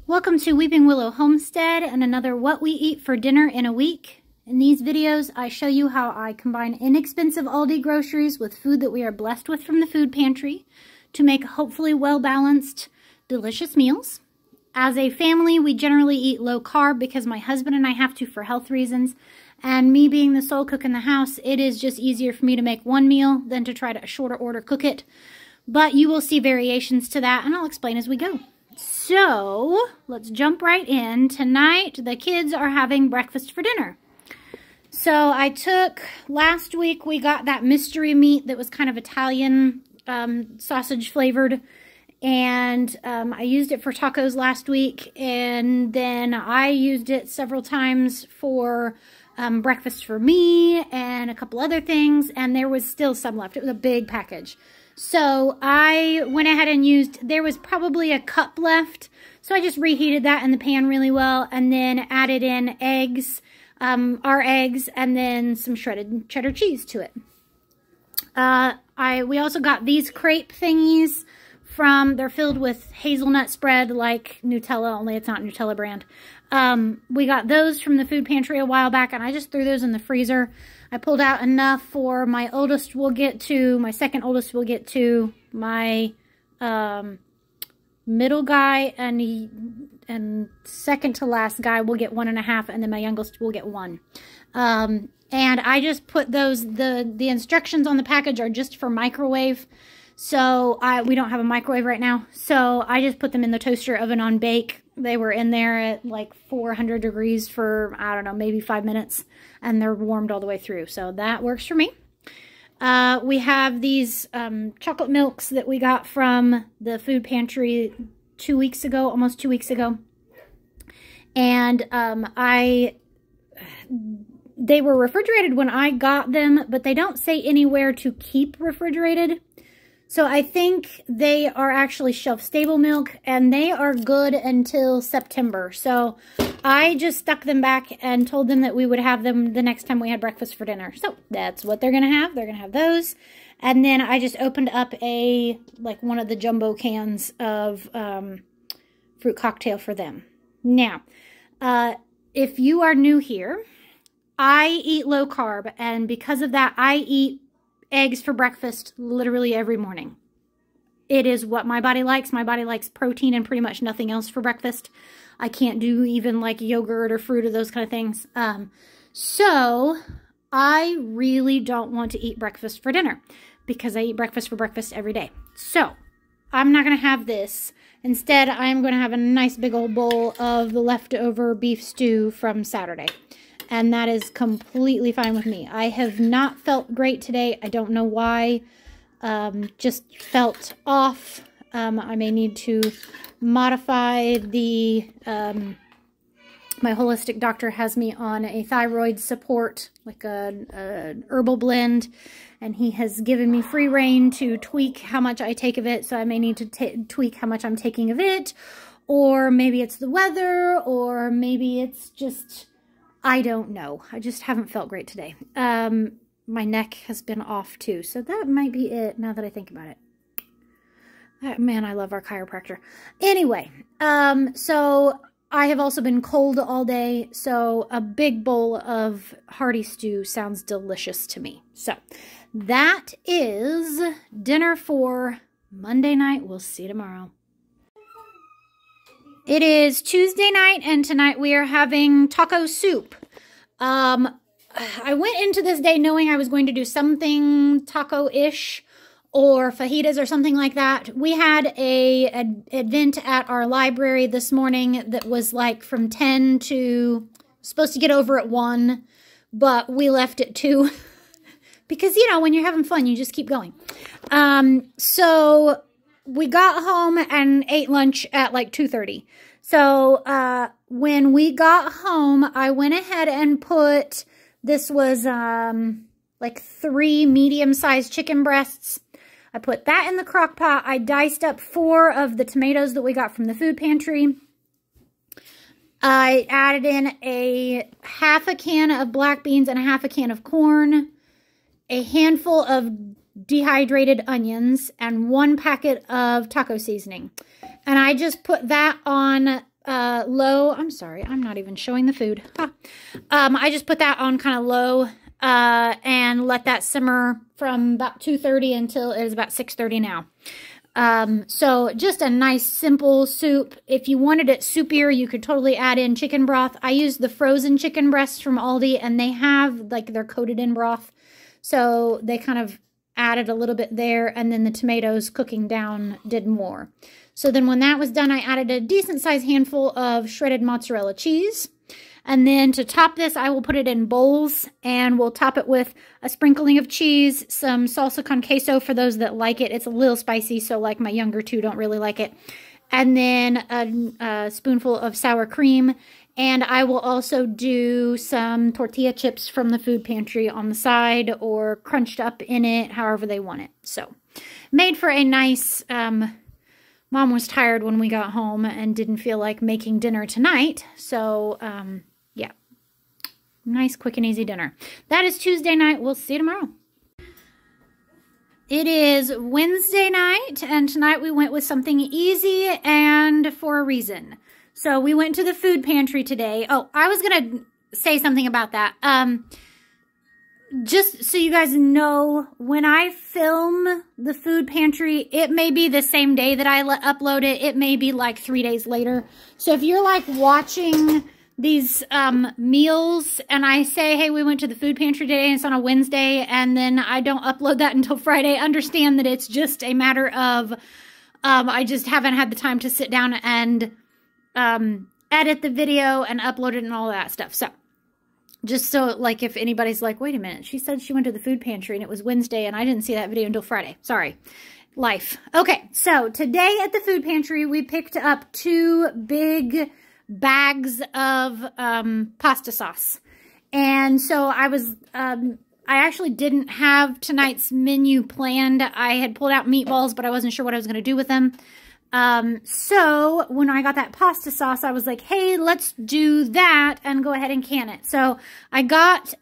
Welcome to Weeping Willow Homestead and another What We Eat for Dinner in a Week. In these videos, I show you how I combine inexpensive Aldi groceries with food that we are blessed with from the food pantry to make hopefully well-balanced, delicious meals. As a family, we generally eat low carb because my husband and I have to for health reasons. And me being the sole cook in the house, it is just easier for me to make one meal than to try to shorter order cook it. But you will see variations to that, and I'll explain as we go. So, let's jump right in. Tonight, the kids are having breakfast for dinner. So, last week we got that mystery meat that was kind of Italian sausage flavored. And I used it for tacos last week. And then I used it several times for breakfast for me and a couple other things. And there was still some left. It was a big package. So I went ahead and there was probably a cup left. So I just reheated that in the pan really well and then added in eggs, our eggs, and then some shredded cheddar cheese to it. We also got these crepe thingies they're filled with hazelnut spread like Nutella, only it's not Nutella brand. We got those from the food pantry a while back and I just threw those in the freezer. I pulled out enough for my oldest will get to, my second oldest will get to, my middle guy and second to last guy will get 1.5, and then my youngest will get 1. And I just put those, the instructions on the package are just for microwave. So we don't have a microwave right now. So I just put them in the toaster oven on bake. They were in there at like 400 degrees for, I don't know, maybe 5 minutes. And they're warmed all the way through. So that works for me. We have these chocolate milks that we got from the food pantry 2 weeks ago, almost 2 weeks ago. And they were refrigerated when I got them, but they don't say anywhere to keep refrigerated. So I think they are actually shelf-stable milk, and they are good until September. So I just stuck them back and told them that we would have them the next time we had breakfast for dinner. So that's what they're going to have. They're going to have those. And then I just opened up one of the jumbo cans of fruit cocktail for them. Now, if you are new here, I eat low carb, and because of that, I eat eggs for breakfast literally every morning. It is what my body likes. My body likes protein and pretty much nothing else for breakfast. I can't do even like yogurt or fruit or those kind of things. So I really don't want to eat breakfast for dinner because I eat breakfast for breakfast every day. So I'm not going to have this. Instead, I'm going to have a nice big old bowl of the leftover beef stew from Saturday. And that is completely fine with me. I have not felt great today. I don't know why. Just felt off. I may need to modify my holistic doctor has me on a thyroid support, like a herbal blend. And he has given me free reign to tweak how much I take of it. So I may need to tweak how much I'm taking of it. Or maybe it's the weather. Or maybe it's just... I don't know. I just haven't felt great today. My neck has been off too. So that might be it now that I think about it. Man, I love our chiropractor. Anyway, so I have also been cold all day. So a big bowl of hearty stew sounds delicious to me. So that is dinner for Monday night. We'll see you tomorrow. It is Tuesday night, and tonight we are having taco soup. I went into this day knowing I was going to do something taco-ish or fajitas or something like that. We had an event at our library this morning that was like from 10 to, supposed to get over at 1, but we left at 2. Because, you know, when you're having fun, you just keep going. So we got home and ate lunch at like 2:30. So when we got home, I went ahead and put, this was like 3 medium-sized chicken breasts. I put that in the crock pot. I diced up 4 of the tomatoes that we got from the food pantry. I added in a half a can of black beans and a half a can of corn, a handful of dehydrated onions, and 1 packet of taco seasoning. And I just put that on low. I'm sorry, I'm not even showing the food. Huh. I just put that on kind of low and let that simmer from about 2:30 until it is about 6:30 now. So just a nice simple soup. If you wanted it soupier, you could totally add in chicken broth. I used the frozen chicken breasts from Aldi, and they have, like, they're coated in broth. So they kind of added a little bit there, and then the tomatoes cooking down did more. So then when that was done, I added a decent sized handful of shredded mozzarella cheese. And then to top this, I will put it in bowls, and we'll top it with a sprinkling of cheese, some salsa con queso for those that like it. It's a little spicy, so like my younger two don't really like it. And then a spoonful of sour cream. And I will also do some tortilla chips from the food pantry on the side, or crunched up in it, however they want it. So made for a nice... Mom was tired when we got home and didn't feel like making dinner tonight. So, yeah. Nice, quick, and easy dinner. That is Tuesday night. We'll see you tomorrow. It is Wednesday night, and tonight we went with something easy and for a reason. So we went to the food pantry today. Oh, I was going to say something about that. Just so you guys know, when I film the food pantry, it may be the same day that I upload it. It may be like 3 days later. So if you're like watching these meals and I say, hey, we went to the food pantry today and it's on a Wednesday, and then I don't upload that until Friday, understand that it's just a matter of I just haven't had the time to sit down and edit the video and upload it and all that stuff. So just so, like, if anybody's like, wait a minute, she said she went to the food pantry and it was Wednesday and I didn't see that video until Friday. Sorry. Life. Okay, so today at the food pantry, we picked up 2 big bags of pasta sauce. And so I was, I actually didn't have tonight's menu planned. I had pulled out meatballs, but I wasn't sure what I was going to do with them. So when I got that pasta sauce, I was like, hey, let's do that and go ahead and can it. So I got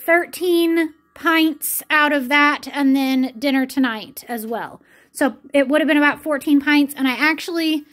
13 pints out of that, and then dinner tonight as well. So it would have been about 14 pints, and I actually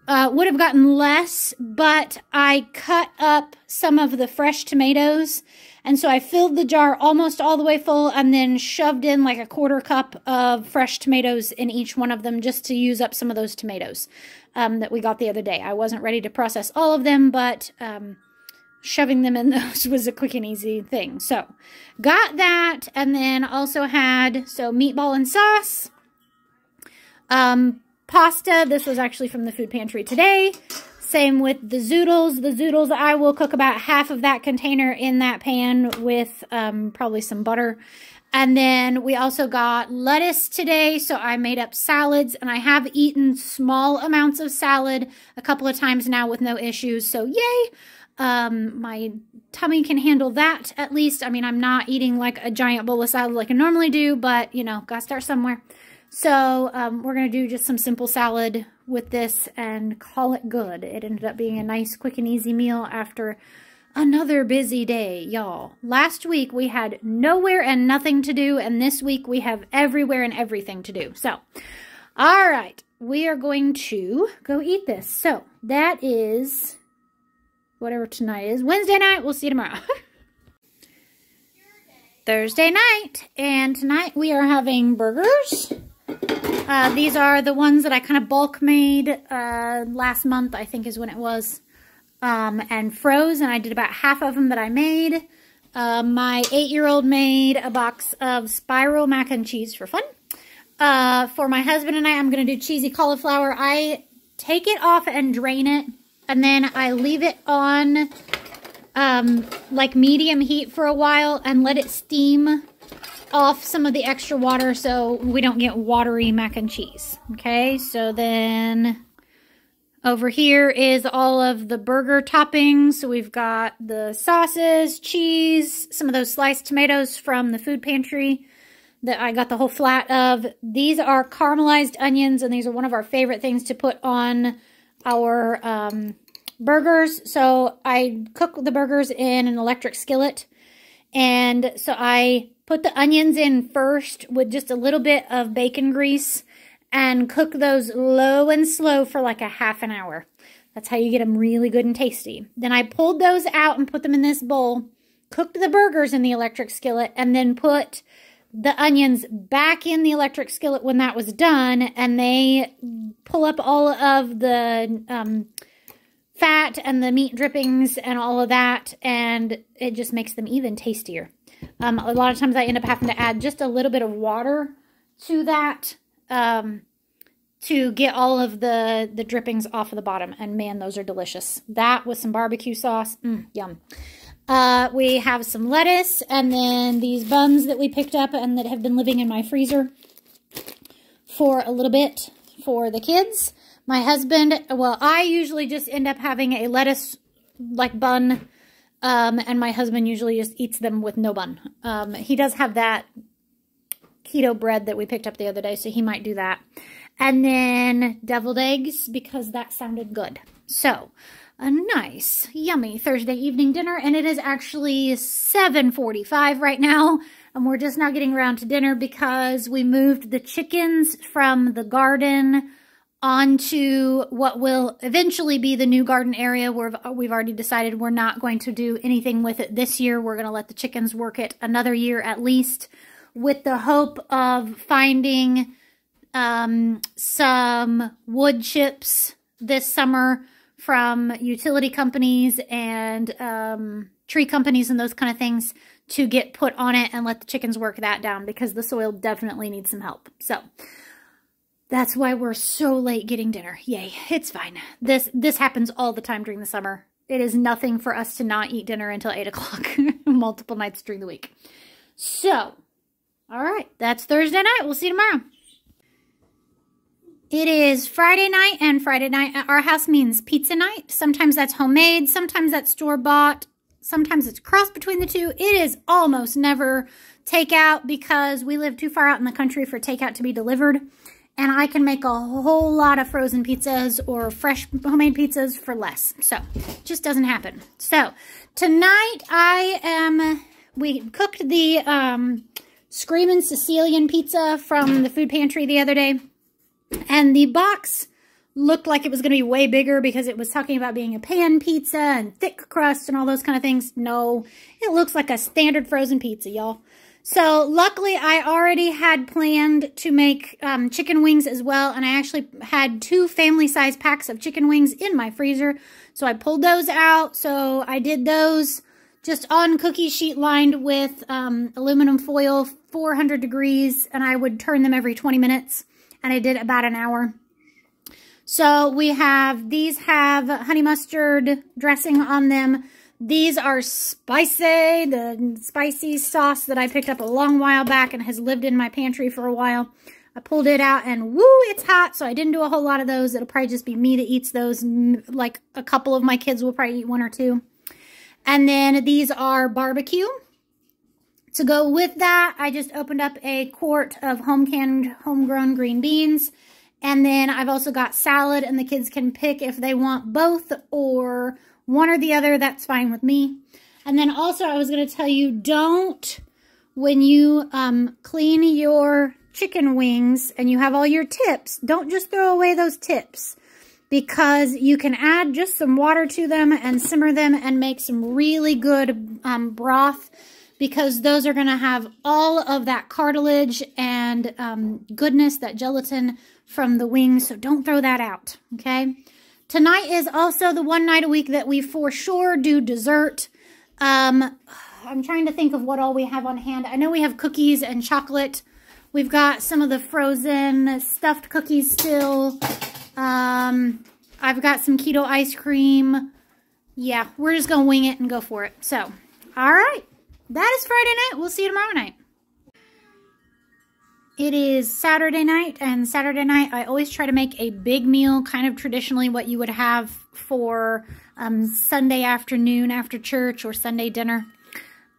would have gotten less, but I cut up some of the fresh tomatoes, and so I filled the jar almost all the way full and then shoved in like a 1/4 cup of fresh tomatoes in each one of them just to use up some of those tomatoes that we got the other day. I wasn't ready to process all of them, but shoving them in those was a quick and easy thing. So got that, and then also had, so meatball and sauce, pasta. This was actually from the food pantry today. Same with the zoodles. The zoodles, I will cook about half of that container in that pan with probably some butter. And then we also got lettuce today, so I made up salads, and I have eaten small amounts of salad a couple of times now with no issues, so yay! My tummy can handle that at least. I mean, I'm not eating like a giant bowl of salad like I normally do, but, you know, gotta start somewhere. So we're going to do just some simple salad with this and call it good. It ended up being a nice, quick, and easy meal after another busy day, y'all. Last week we had nowhere and nothing to do, and this week we have everywhere and everything to do. So, all right, we are going to go eat this. So that is whatever tonight is. Wednesday night. We'll see you tomorrow. Thursday night, and tonight we are having burgers. These are the ones that I kind of bulk made last month, I think is when it was, and froze, and I did about half of them that I made. My 8-year-old made a box of spiral mac and cheese for fun. For my husband and I, I'm going to do cheesy cauliflower. I take it off and drain it, and then I leave it on like medium heat for a while and let it steam off some of the extra water so we don't get watery mac and cheese. Okay, so then over here is all of the burger toppings. So we've got the sauces, cheese, some of those sliced tomatoes from the food pantry that I got the whole flat of. These are caramelized onions, and these are one of our favorite things to put on our burgers. So I cook the burgers in an electric skillet, and so I put the onions in first with just a little bit of bacon grease and cook those low and slow for like a half an hour. That's how you get them really good and tasty. Then I pulled those out and put them in this bowl, cooked the burgers in the electric skillet, and then put the onions back in the electric skillet when that was done, and they pull up all of the fat and the meat drippings and all of that, and it just makes them even tastier. A lot of times I end up having to add just a little bit of water to that to get all of the drippings off of the bottom, and man, those are delicious. That with some barbecue sauce, yum. We have some lettuce, and then these buns that we picked up and that have been living in my freezer for a little bit for the kids. My husband, well, I usually just end up having a lettuce like bun, and my husband usually just eats them with no bun. He does have that keto bread that we picked up the other day, so he might do that. And then deviled eggs, because that sounded good. So, a nice, yummy Thursday evening dinner, and it is actually 7:45 right now, and we're just now getting around to dinner because we moved the chickens from the garden onto what will eventually be the new garden area, where we've already decided we're not going to do anything with it this year. We're going to let the chickens work it another year at least, with the hope of finding some wood chips this summer from utility companies and tree companies and those kind of things to get put on it and let the chickens work that down, because the soil definitely needs some help. So that's why we're so late getting dinner. Yay, it's fine. This happens all the time during the summer. It is nothing for us to not eat dinner until 8 o'clock multiple nights during the week. So, all right, that's Thursday night. We'll see you tomorrow. It is Friday night, and Friday night at our house means pizza night. Sometimes that's homemade, sometimes that's store-bought, sometimes it's crossed between the two. It is almost never takeout because we live too far out in the country for takeout to be delivered, and I can make a whole lot of frozen pizzas or fresh homemade pizzas for less. So, it just doesn't happen. So, tonight we cooked the Screamin' Sicilian pizza from the food pantry the other day. And the box looked like it was going to be way bigger because it was talking about being a pan pizza and thick crust and all those kind of things. No, it looks like a standard frozen pizza, y'all. So luckily I already had planned to make chicken wings as well. And I actually had 2 family-size packs of chicken wings in my freezer. So I pulled those out. So I did those just on cookie sheet lined with aluminum foil, 400 degrees. And I would turn them every 20 minutes. And I did about an hour. So these have honey mustard dressing on them. These are spicy, the spicy sauce that I picked up a long while back and has lived in my pantry for a while. I pulled it out and woo, it's hot. So I didn't do a whole lot of those. It'll probably just be me that eats those. Like a couple of my kids will probably eat 1 or 2. And then these are barbecue. To go with that, I just opened up a quart of homegrown green beans. And then I've also got salad, and the kids can pick if they want both or one or the other. That's fine with me. And then also I was going to tell you, when you clean your chicken wings and you have all your tips, don't just throw away those tips, because you can add just some water to them and simmer them and make some really good broth, because those are going to have all of that cartilage and goodness, that gelatin from the wings. So don't throw that out, okay? Tonight is also the one night a week that we for sure do dessert. I'm trying to think of what all we have on hand. I know we have cookies and chocolate. We've got some of the frozen stuffed cookies still. I've got some keto ice cream. Yeah, we're just going to wing it and go for it. So, all right. That is Friday night. We'll see you tomorrow night. It is Saturday night, and Saturday night I always try to make a big meal, kind of traditionally what you would have for Sunday afternoon after church or Sunday dinner.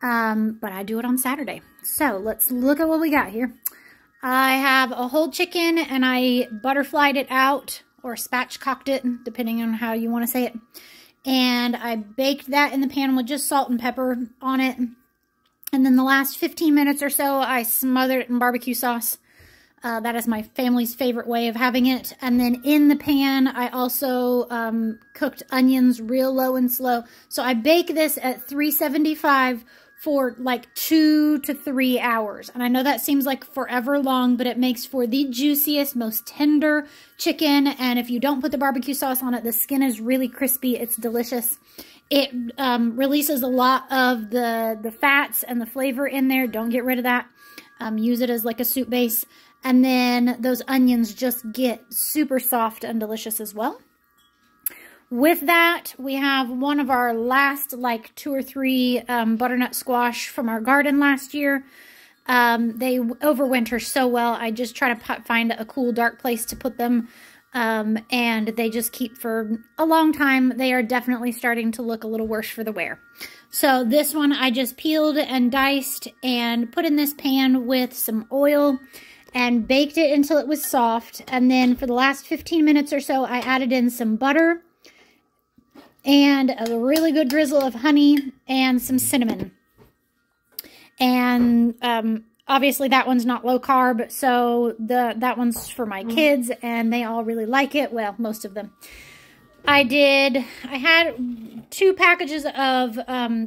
But I do it on Saturday. So let's look at what we got here. I have a whole chicken, and I butterflied it out, or spatchcocked it, depending on how you want to say it. And I baked that in the pan with just salt and pepper on it. And then the last 15 minutes or so, I smothered it in barbecue sauce. That is my family's favorite way of having it. And then in the pan, I also cooked onions real low and slow. So I bake this at 375 for like 2 to 3 hours. And I know that seems like forever long, but it makes for the juiciest, most tender chicken. And if you don't put the barbecue sauce on it, the skin is really crispy. It's delicious. It releases a lot of the fats and the flavor in there. Don't get rid of that. Use it as like a soup base. And then those onions just get super soft and delicious as well. With that, we have one of our last like 2 or 3 butternut squash from our garden last year. They overwinter so well. I just try to find a cool, dark place to put them. And they just keep for a long time. They are definitely starting to look a little worse for the wear. So this one I just peeled and diced and put in this pan with some oil and baked it until it was soft. And then for the last 15 minutes or so, I added in some butter and a really good drizzle of honey and some cinnamon. And obviously that one's not low carb, so that one's for my kids, and they all really like it. Well, most of them. I had 2 packages of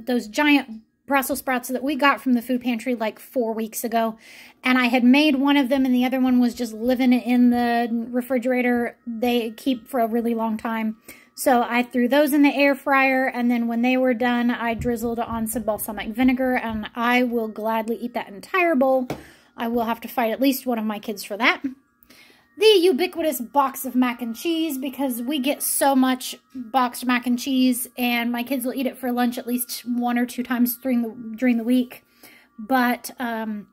those giant Brussels sprouts that we got from the food pantry like 4 weeks ago. And I had made one of them and the other one was just living in the refrigerator. They keep for a really long time. So I threw those in the air fryer, and then when they were done, I drizzled on some balsamic vinegar, and I will gladly eat that entire bowl. I will have to fight at least one of my kids for that. The ubiquitous box of mac and cheese, because we get so much boxed mac and cheese, and my kids will eat it for lunch at least 1 or 2 times during the week. But when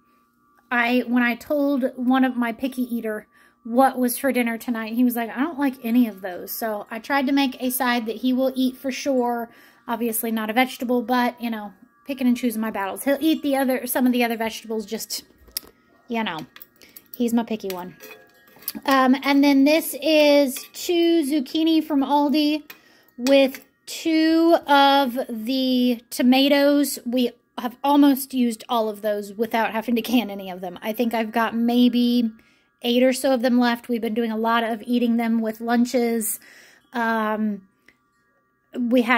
I told one of my picky eater what was for dinner tonight, he was like, I don't like any of those. So I tried to make a side that he will eat for sure. Obviously not a vegetable, but, you know, picking and choosing my battles. He'll eat some of the other vegetables, just, you know, he's my picky one. And then this is 2 zucchini from Aldi with 2 of the tomatoes. We have almost used all of those without having to can any of them. I think I've got maybe 8 or so of them left. We've been doing a lot of eating them with lunches. We had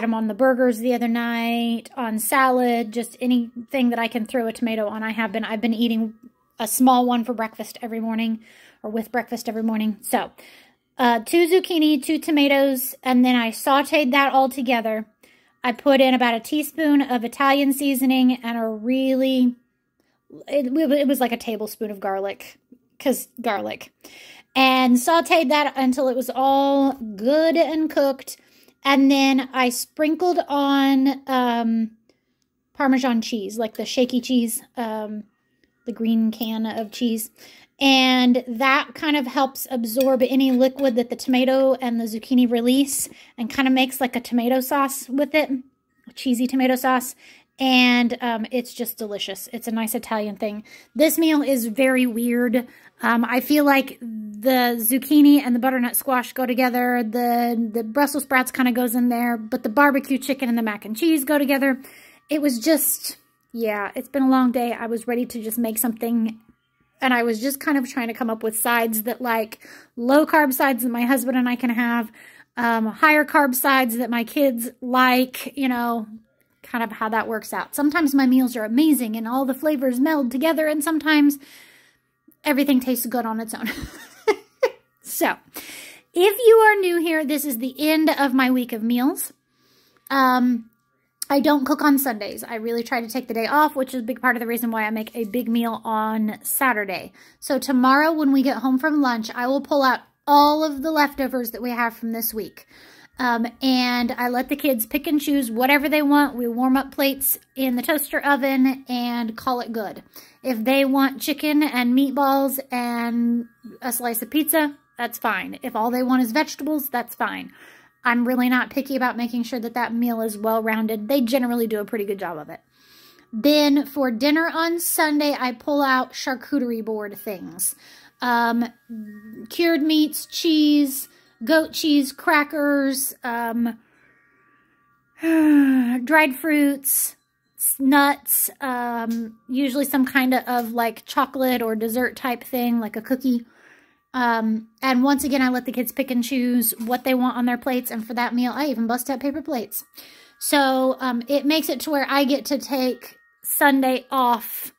them on the burgers the other night, on salad, just anything that I can throw a tomato on. I've been eating a small one for breakfast every morning, or with breakfast every morning. So 2 zucchini, 2 tomatoes, and then I sauteed that all together. I put in about a teaspoon of Italian seasoning and it was like a tablespoon of garlic. And sauteed that until it was all good and cooked. And then I sprinkled on Parmesan cheese, like the shaky cheese, the green can of cheese. And that kind of helps absorb any liquid that the tomato and the zucchini release and kind of makes like a tomato sauce with it, a cheesy tomato sauce. And it's just delicious. It's a nice Italian thing. This meal is very weird. I feel like the zucchini and the butternut squash go together. The Brussels sprouts kind of goes in there. But the barbecue chicken and the mac and cheese go together. It was just, yeah, it's been a long day. I was ready to just make something. And I was just kind of trying to come up with sides that like low carb sides that my husband and I can have. Higher carb sides that my kids like, you know, kind of how that works out. Sometimes my meals are amazing and all the flavors meld together, and sometimes everything tastes good on its own. So, if you are new here, this is the end of my week of meals. I don't cook on Sundays. I really try to take the day off, which is a big part of the reason why I make a big meal on Saturday. So tomorrow when we get home from lunch, I will pull out all of the leftovers that we have from this week. And I let the kids pick and choose whatever they want. We warm up plates in the toaster oven and call it good. If they want chicken and meatballs and a slice of pizza, that's fine. If all they want is vegetables, that's fine. I'm really not picky about making sure that that meal is well-rounded. They generally do a pretty good job of it. Then for dinner on Sunday, I pull out charcuterie board things. Cured meats, cheese, goat cheese, crackers, dried fruits, nuts, usually some kind of like chocolate or dessert type thing, like a cookie. And once again, I let the kids pick and choose what they want on their plates. And for that meal, I even bust out paper plates. So it makes it to where I get to take Sunday off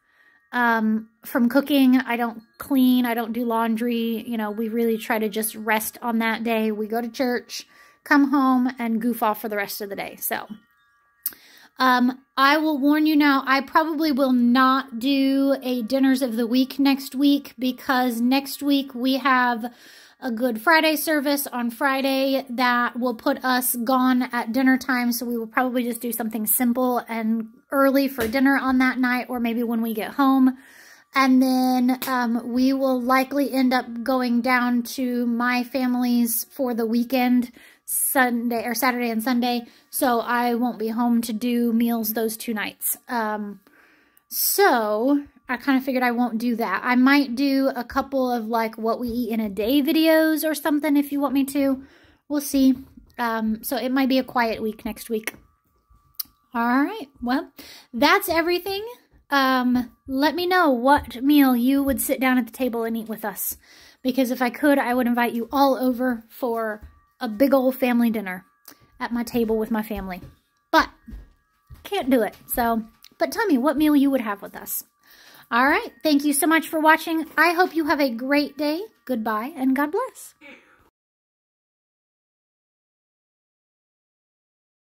from cooking. I don't clean. I don't do laundry. You know, we really try to just rest on that day. We go to church, come home, and goof off for the rest of the day. So I will warn you now, I probably will not do a dinners of the week next week, because next week we have a Good Friday service on Friday that will put us gone at dinner time. So we will probably just do something simple and early for dinner on that night, or maybe when we get home. And then we will likely end up going down to my family's for the weekend, Sunday or Saturday and Sunday. So I won't be home to do meals those 2 nights. So I kind of figured I won't do that. I might do a couple of like what we eat in a day videos or something if you want me to. We'll see. So it might be a quiet week next week. All right. Well, that's everything. Let me know what meal you would sit down at the table and eat with us. Because if I could, I would invite you all over for a big old family dinner at my table with my family. But can't do it. So, but tell me what meal you would have with us. All right. Thank you so much for watching. I hope you have a great day. Goodbye and God bless.